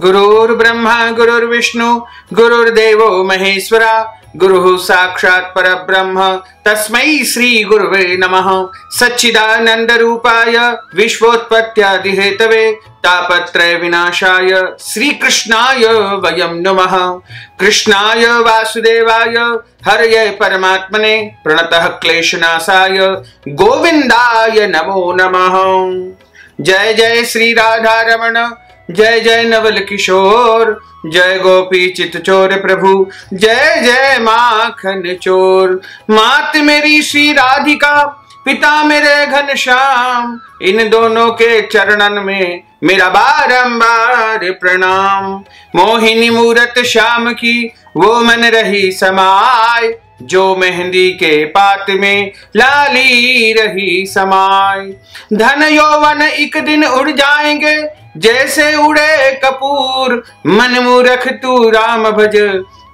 गुरुर्ब्रह्मा गुरुर्विष्णु गुरुर्देवो महेश्वरा गुरुः साक्षात् परब्रह्म तस्मै श्री गुरुवे नमः। सच्चिदानंद रूपाय विश्वोत्पत्त्यादि हेतवे तापत्रय विनाशाय श्री कृष्णाय वयं नमः। कृष्णाय वासुदेवाय हरये परमात्मने प्रणतः क्लेशनाशाय गोविंदाय नमो नमः। जय जय श्री राधा रमण, जय जय नवल किशोर, जय गोपी चित चोर प्रभु, जय जय माखन चोर। मात मेरी श्री राधिका, पिता मेरे घनश्याम, इन दोनों के चरणन में मेरा बारंबार प्रणाम। मोहिनी मूरत श्याम की वो मन रही समाय, जो मेहंदी के पात में लाली रही समाय। धन यौवन एक दिन उड़ जाएंगे जैसे उड़े कपूर, मन मूर्ख तू राम भज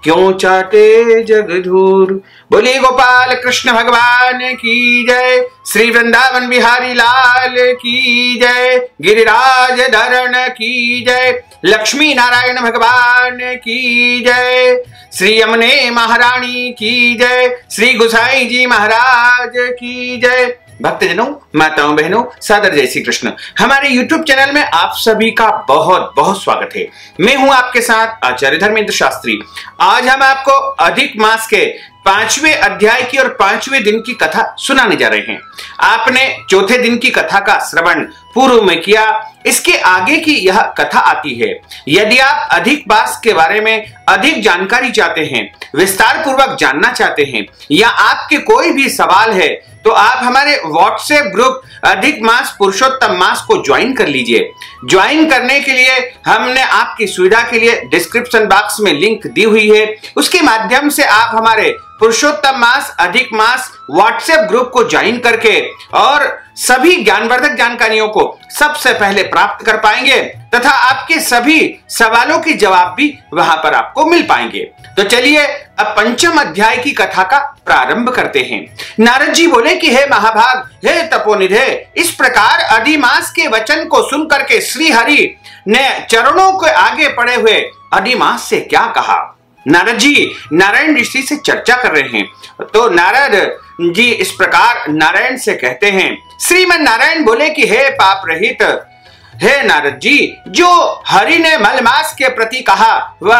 क्यों चाटे जग धूर। बोली गोपाल कृष्ण भगवान की जय, श्री वृंदावन बिहारी लाल की जय, गिरिराज धरण की जय, लक्ष्मी नारायण भगवान की जय, श्री यमुने महारानी की जय, श्री गुसाई जी महाराज की जय। भक्तजनों, माताओं, बहनों, सादर जय श्री कृष्ण। हमारे YouTube चैनल में आप सभी का बहुत बहुत स्वागत है। मैं हूं आपके साथ आचार्य धर्मेंद्र शास्त्री। आज हम आपको अधिक मास के 5वें अध्याय की और 5वें दिन की कथा सुनाने जा रहे हैं। आपने चौथे दिन की कथा का श्रवण पूर्व में किया, इसके आगे की यह कथा आती है। यदि आप अधिक मास के बारे में अधिक जानकारी चाहते हैं, विस्तार पूर्वक जानना चाहते हैं, या आपके कोई भी सवाल है, तो आप हमारे व्हाट्सएप ग्रुप अधिक मास पुरुषोत्तम मास को ज्वाइन कर लीजिए। ज्वाइन करने के लिए हमने आपकी सुविधा के लिए डिस्क्रिप्शन बॉक्स में लिंक दी हुई है। उसके माध्यम से आप हमारे पुरुषोत्तम मास अधिक मास व्हाट्सएप ग्रुप को ज्वाइन करके और सभी ज्ञानवर्धक जानकारियों को सबसे पहले प्राप्त कर पाएंगे तथा आपके सभी सवालों के जवाब भी वहां पर आपको मिल पाएंगे। तो चलिए अब पंचम अध्याय की कथा का प्रारंभ करते हैं। नारद जी बोले कि हे महाभाग, हे तपोनिधे, इस प्रकार अधिमास के वचन को सुनकर के श्री हरि ने चरणों के आगे पड़े हुए अधिमास से क्या कहा। नारद जी नारायण ऋषि से चर्चा कर रहे हैं। तो नारद जी इस प्रकार नारायण से कहते हैं। श्रीमन नारायण बोले कि हे पाप रहित, हे नारद जी, जो हरि ने मलमास के प्रति कहा वह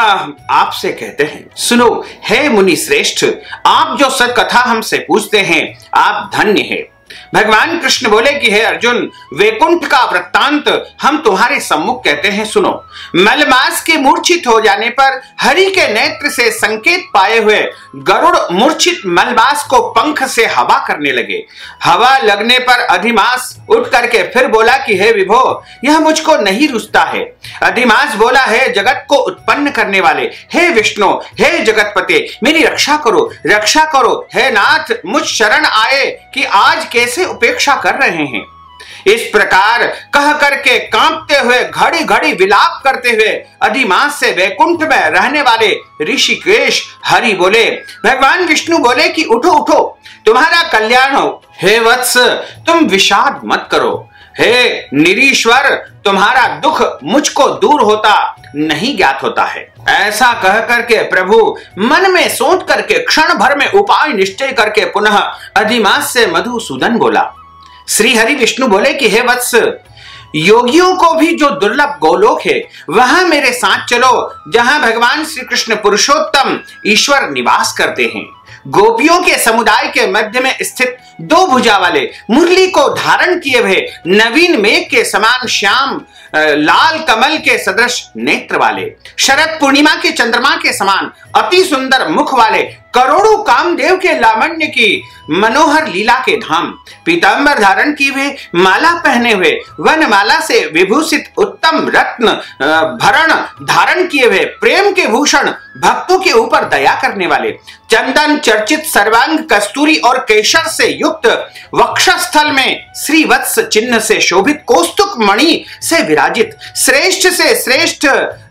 आपसे कहते हैं। सुनो हे मुनि श्रेष्ठ, आप जो सत कथा हमसे पूछते हैं, आप धन्य हैं। भगवान कृष्ण बोले कि हे अर्जुन, वैकुंठ का वृत्तांत हम तुम्हारे सम्मुख कहते हैं, सुनो। मलमास के मूर्छित हो जाने पर हरि के नेत्र से संकेत पाए हुए गरुड़ मूर्छित मलमास को पंख से हवा करने लगे। हवा लगने पर अधिमास उठ करके फिर बोला कि हे विभो, यह मुझको नहीं रुचता है। अधिमास बोला, हे जगत को उत्पन्न करने वाले, हे विष्णु, हे जगतपते, मेरी रक्षा करो, रक्षा करो। हे नाथ, मुझ शरण आए कि आज कैसे उपेक्षा कर रहे हैं। इस प्रकार कह करके कांपते हुए घड़ी घड़ी विलाप करते हुए अधिमास से वैकुंठ में रहने वाले ऋषिकेश हरि बोले। भगवान विष्णु बोले कि उठो उठो, तुम्हारा कल्याण हो। हे वत्स, तुम विषाद मत करो। हे निरीश्वर, तुम्हारा दुख मुझको दूर होता नहीं ज्ञात होता है। ऐसा कह करके प्रभु मन में सोच करके क्षण भर में उपाय निश्चय करके पुनः अधिमास से मधुसूदन बोला। श्री हरि विष्णु बोले कि हे वत्स, योगियों को भी जो दुर्लभ गोलोक है वहां मेरे साथ चलो, जहां भगवान श्री कृष्ण पुरुषोत्तम ईश्वर निवास करते हैं। गोपियों के समुदाय के मध्य में स्थित दो भुजा वाले, मुरली को धारण किए हुए, नवीन मेघ के समान श्याम लाल कमल के सदृश नेत्र वाले, शरद पूर्णिमा के चंद्रमा के समान अति सुंदर मुख वाले, करोड़ों कामदेव के लावण्य की मनोहर लीला के धाम, पीतांबर धारण किए हुए, माला पहने हुए, वनमाला से विभूषित उत्तम रत्न भरण धारण किए हुए, प्रेम के भूषण, भक्तों के ऊपर दया करने वाले, चंदन चर्चित सर्वांग कस्तूरी और केशर से युक्त वक्षस्थल में श्री वत्स चिन्ह से शोभित कौस्तुक मणि से विराजित, श्रेष्ठ से श्रेष्ठ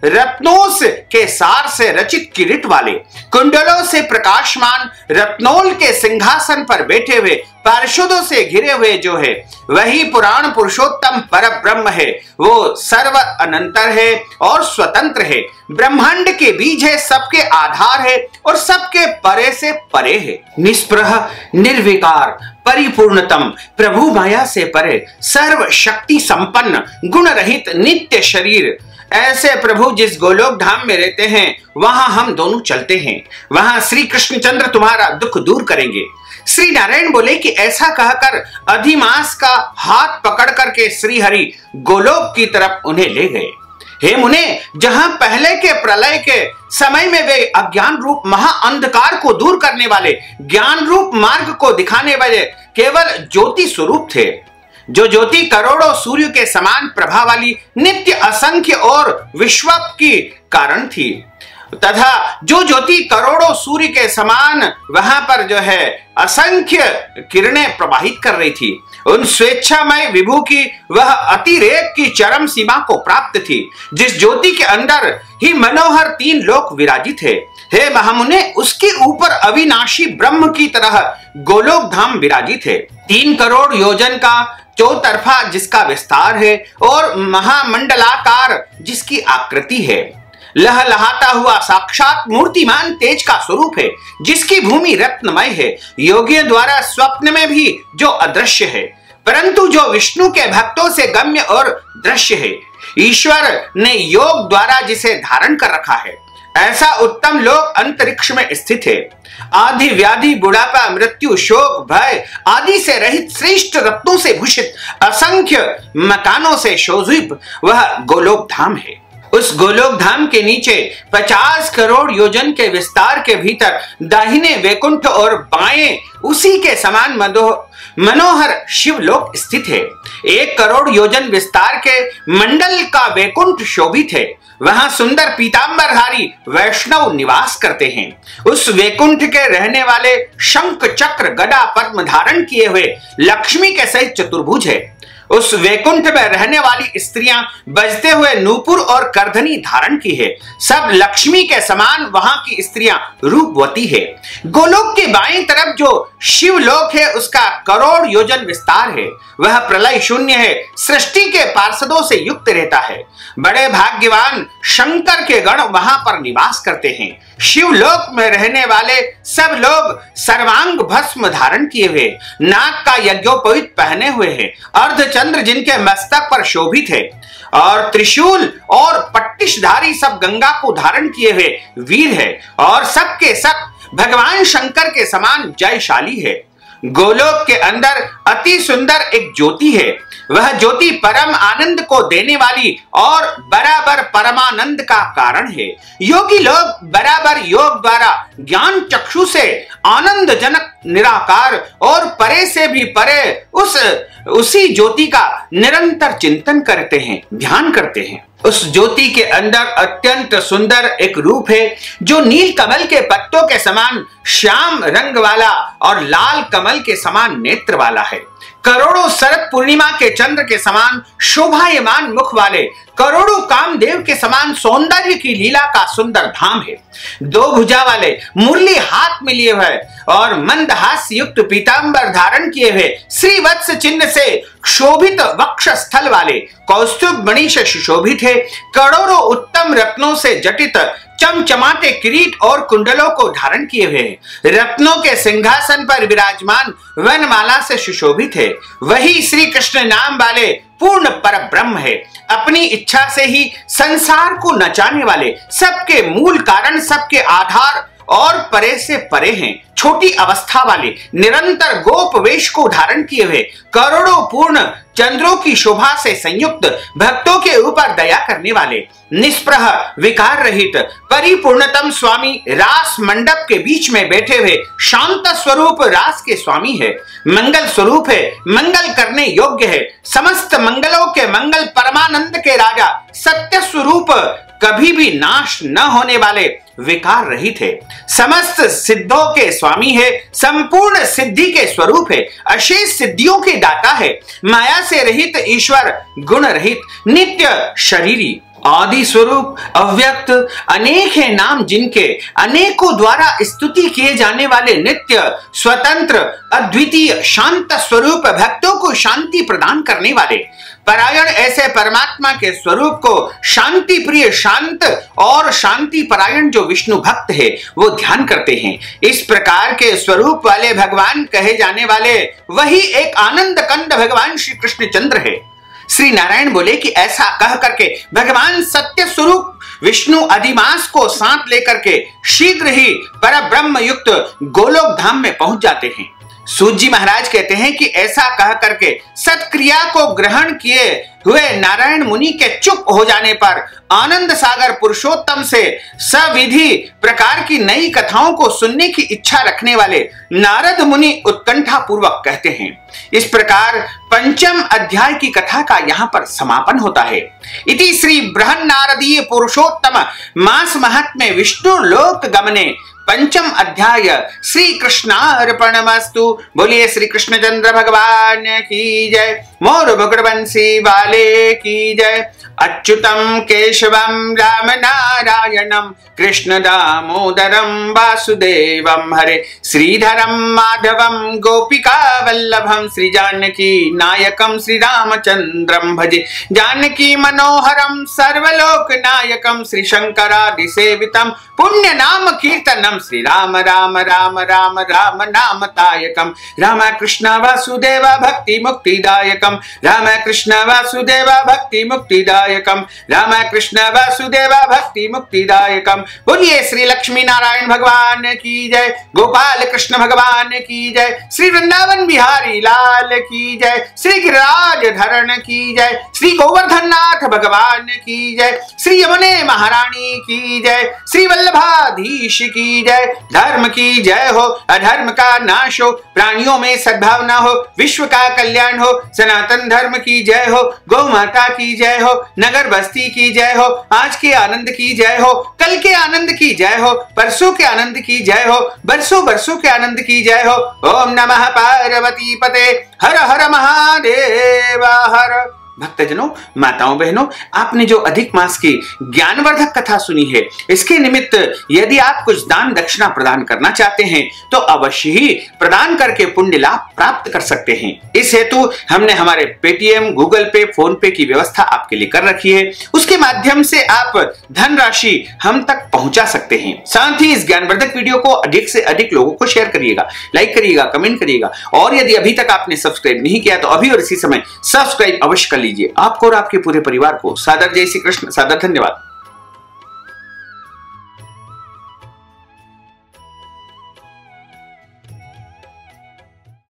रत्नों के सार से रचित किरीट वाले, कुंडलों से प्रकाश प्रकाशमान रत्नोल के सिंहासन पर बैठे हुए पार्षदों से घिरे हुए जो है वही पुराण पुरुषोत्तम पर ब्रह्म है। वो सर्व अनंतर है और स्वतंत्र है, ब्रह्मांड के बीज है, सबके आधार है और सबके परे से परे है। निष्प्रह निर्विकार परिपूर्णतम प्रभु माया से परे सर्व शक्ति संपन्न गुण रहित नित्य शरीर, ऐसे प्रभु जिस गोलोक धाम में रहते हैं वहां हम दोनों चलते हैं। वहां श्री कृष्णचंद्र तुम्हारा दुख दूर करेंगे। श्री नारायण बोले कि ऐसा कहकर अधिमास का हाथ पकड़ करके श्री हरि गोलोक की तरफ उन्हें ले गए। हे मुने, जहां पहले के प्रलय के समय में वे अज्ञान रूप महा अंधकार को दूर करने वाले ज्ञान रूप मार्ग को दिखाने वाले केवल ज्योति स्वरूप थे, जो ज्योति करोड़ों सूर्य के समान प्रभा वाली नित्य असंख्य और विश्व की कारण थी, तथा जो ज्योति करोड़ों सूर्य के समान वहां पर जो है असंख्य किरणें प्रवाहित कर रही थी, उन स्वेच्छामय विभु की वह अतिरेक की चरम सीमा को प्राप्त थी, जिस ज्योति के अंदर ही मनोहर तीन लोक विराजित है। हे महामुने, उसके ऊपर अविनाशी ब्रह्म की तरह गोलोक धाम विराजित है। 3 करोड़ योजन का चौतरफा जिसका विस्तार है और महामंडलाकार जिसकी आकृति है, लहलहाता हुआ साक्षात मूर्तिमान तेज का स्वरूप है, जिसकी भूमि रत्नमय है, योगियों द्वारा स्वप्न में भी जो अदृश्य है परंतु जो विष्णु के भक्तों से गम्य और दृश्य है। ईश्वर ने योग द्वारा जिसे धारण कर रखा है, ऐसा उत्तम लोक अंतरिक्ष में स्थित है। आदि व्याधि बुढ़ापा मृत्यु शोक भय आदि से रहित श्रेष्ठ रत्नों से भूषित असंख्य मकानों से शोभित वह गोलोक धाम है। उस गोलोक धाम के नीचे 50 करोड़ योजन के विस्तार के भीतर दाहिने वैकुंठ और बाएं उसी के समान मनोहर शिवलोक स्थित है। 1 करोड़ योजन विस्तार के मंडल का वैकुंठ शोभित है, वहां सुंदर पीतांबरधारी वैष्णव निवास करते हैं। उस वैकुंठ के रहने वाले शंख चक्र गदा पद्म धारण किए हुए लक्ष्मी के सहित चतुर्भुज है। उस वैकुंठ में रहने वाली स्त्रियां बजते हुए नूपुर और करधनी धारण की है, सब लक्ष्मी के समान वहां की स्त्रियां रूपवती है। गोलोक के बाईं तरफ जो शिवलोक है उसका करोड़ योजन विस्तार है, वह प्रलय शून्य है, सृष्टि के पार्षदों से युक्त रहता है। बड़े भाग्यवान शंकर के गण वहां पर निवास करते हैं। शिवलोक में रहने वाले सब लोग सर्वांग भस्म धारण किए हुए, नाग का यज्ञोपवीत पहने हुए हैं, अर्धचंद्र जिनके मस्तक पर शोभित है और त्रिशूल और पट्टिशधारी सब गंगा को धारण किए हुए वीर है और सबके सब भगवान शंकर के समान जयशाली है। गोलोक के अंदर अति सुंदर एक ज्योति है, वह ज्योति परम आनंद को देने वाली और बराबर परमानंद का कारण है। योगी लोग बराबर योग द्वारा ज्ञान चक्षु से आनंद जनक निराकार और परे से भी परे उसी ज्योति का निरंतर चिंतन करते हैं, ध्यान करते हैं। उस ज्योति के अंदर अत्यंत सुंदर एक रूप है जो नील कमल के पत्तों के समान श्याम रंग वाला और लाल कमल के समान नेत्र वाला है। करोड़ों शरद पूर्णिमा के चंद्र के समान शोभायमान मुख वाले, करोड़ों कामदेव के समान सौंदर्य की लीला का सुंदर धाम है। 2 भुजा वाले मुरली हाथ में लिए हुए और मंदहास्य युक्त पीतांबर धारण किए हुए, श्रीवत्स चिन्ह से शोभित वक्ष स्थल वाले, कौस्तुभ मणि से सुशोभित है, करोड़ों उत्तम रत्नों से जटित चमचमाते किरीट और कुंडलों को धारण किए हुए हैं, रत्नों के सिंहासन पर विराजमान वनमाला से सुशोभित है। वही श्री कृष्ण नाम वाले पूर्ण पर ब्रह्म है, अपनी इच्छा से ही संसार को नचाने वाले, सबके मूल कारण, सबके आधार और परे से परे हैं। छोटी अवस्था वाले, निरंतर गोप वेश को धारण किए हुए, करोड़ों पूर्ण चंद्रों की शोभा से संयुक्त, भक्तों के ऊपर दया करने वाले, निष्प्रह विकार रहित परिपूर्णतम स्वामी रास मंडप के बीच में बैठे हुए शांत स्वरूप रास के स्वामी है। मंगल स्वरूप है, मंगल करने योग्य है, समस्त मंगलों के मंगल परमानंद के राजा, सत्य स्वरूप, कभी भी नाश न होने वाले, विकार रहित है, समस्त सिद्धों के स्वामी है, संपूर्ण सिद्धि के स्वरूप है, अशेष सिद्धियों के दाता है, माया से रहित ईश्वर, गुण रहित, नित्य शरीरी, आदि स्वरूप, अव्यक्त, अनेक है नाम जिनके, अनेकों द्वारा स्तुति किए जाने वाले, नित्य, स्वतंत्र, अद्वितीय, शांत स्वरूप, भक्तों को शांति प्रदान करने वाले, परायण ऐसे परमात्मा के स्वरूप को शांति प्रिय, शांत और शांति परायण जो विष्णु भक्त है वो ध्यान करते हैं। इस प्रकार के स्वरूप वाले भगवान कहे जाने वाले वही एक आनंद कंद भगवान श्री कृष्णचंद्र है। श्री नारायण बोले कि ऐसा कह करके भगवान सत्य स्वरूप विष्णु अधिमास को साथ लेकर के शीघ्र ही परब्रह्म युक्त गोलोक धाम में पहुंच जाते हैं। सूत जी महाराज कहते हैं कि ऐसा कह करके सत्क्रिया को ग्रहण किए हुए नारायण मुनि के चुप हो जाने पर आनंद सागर पुरुषोत्तम से सविधि प्रकार की नई कथाओं को सुनने की इच्छा रखने वाले नारद मुनि उत्कंठा पूर्वक कहते हैं। इस प्रकार पंचम अध्याय की कथा का यहाँ पर समापन होता है। इति श्री बृहन् नारदीय पुरुषोत्तम मास महात्म्ये विष्णु लोक गमने पंचम अध्याय श्री कृष्णार्पणमस्तु। बोलिए श्री कृष्णचंद्र भगवान की जय। मोर मुकुटबंसी वाले की जय। अच्युतम केशवम राम नारायणम कृष्ण दामोदरम वासुदेवम हरे श्रीधरम माधवम गोपिका वल्लभम श्री जानकी नायकम श्री रामचंद्रम भजे जानकी मनोहरम सर्वलोक नायकम श्री शंकरादि सेवितम पुण्य नाम कीर्तनम श्री राम राम राम राम राम नाम तायकम राम कृष्ण वासुदेव भक्ति मुक्तिदायकम राम कृष्ण वासुदेव भक्ति मुक्तिदायकम राम कृष्ण वासुदेव भक्ति मुक्तिदायकम। बोलिए श्री लक्ष्मी नारायण भगवान की जय। गोपाल कृष्ण भगवान की जय। श्री वृंदावन बिहारी लाल की जय। श्री गिरिराज धरण की जय। श्री गोवर्धन नाथ भगवान की जय। श्री यमुने महारानी की जय। श्री वल्लभाधीश की जय। धर्म की जय हो, अधर्म का नाश हो, प्राणियों में सद्भावना हो, विश्व का कल्याण हो, सनातन धर्म की जय हो, गौ माता की जय हो, नगर बस्ती की जय हो, आज के आनंद की जय हो, कल के आनंद की जय हो, परसों के आनंद की जय हो, बरसों बरसों के आनंद की जय हो। ओम नमः पार्वती पते हर हर महादेव हर। भक्तजनों, माताओं बहनों, आपने जो अधिक मास की ज्ञानवर्धक कथा सुनी है, इसके निमित्त यदि आप कुछ दान दक्षिणा प्रदान करना चाहते हैं तो अवश्य ही प्रदान करके पुण्य लाभ प्राप्त कर सकते हैं। इस हेतु हमने हमारे पेटीएम, गूगल पे, फोन पे की व्यवस्था आपके लिए कर रखी है। उसके माध्यम से आप धनराशि हम तक पहुंचा सकते हैं। साथ ही इस ज्ञानवर्धक वीडियो को अधिक से अधिक लोगों को शेयर करिएगा, लाइक करिएगा, कमेंट करिएगा और यदि अभी तक आपने सब्सक्राइब नहीं किया तो अभी और इसी समय सब्सक्राइब अवश्य कर लीजिए। आपको और आपके पूरे परिवार को सादर जय श्री कृष्ण, सादर धन्यवाद।